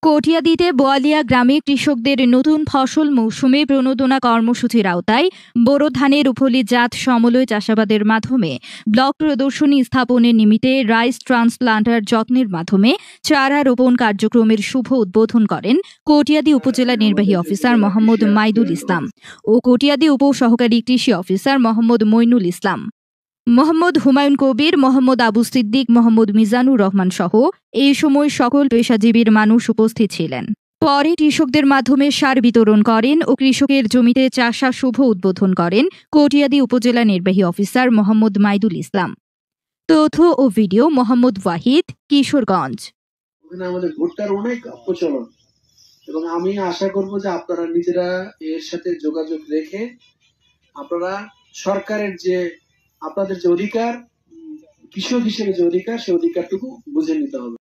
কটিয়াদীতে বোয়ালিয়া গ্রামে কৃষকদের নতুন ফসল মৌসুমে প্রণোদনা কর্মসূচির আওতায় বোরো ধানের উপলি জাত সমলয় চাষাবাদের মাধ্যমে ব্লক প্রদর্শনী স্থাপনের নিমিত্তে রাইস ট্রান্সপ্লান্টার যত্নের মাধ্যমে চারা রোপণ কার্যক্রমের শুভ উদ্বোধন করেন কটিয়াদী উপজেলা নির্বাহী অফিসার মোহাম্মদ মাইদুল ইসলাম ও কটিয়াদী উপসহকারী কৃষি অফিসার মোহাম্মদ মইনুল ইসলাম। মোহাম্মদ হুমায়ুন কবির, মোহাম্মদ আবু সিদ্দিক, মোহাম্মদ মিজানুর রহমান সহ এই সময় সকল পেশাজীবীর মানুষ উপস্থিত ছিলেন। পরে কৃষকদের মাধ্যমে সার বিতরণ করেন ও কৃষকের জমিতে চাষা শুভ উদ্বোধন করেন কটিয়াদী উপজেলা নির্বাহী অফিসার মোহাম্মদ মাইদুল ইসলাম। তথ্য ও ভিডিও মোহাম্মদ ওয়াহিদ, কিশোরগঞ্জ। আমাদের ভুট্টার অনেক প্রচলন এবং আমি আশা করব যে আপনারা নিজেরা এর সাথে যোগাযোগ রেখে আপনারা সরকারের যে আপনাদের যে অধিকার, কৃষক হিসেবে যে অধিকার, সেই অধিকারটুকু বুঝে নিতে হবে।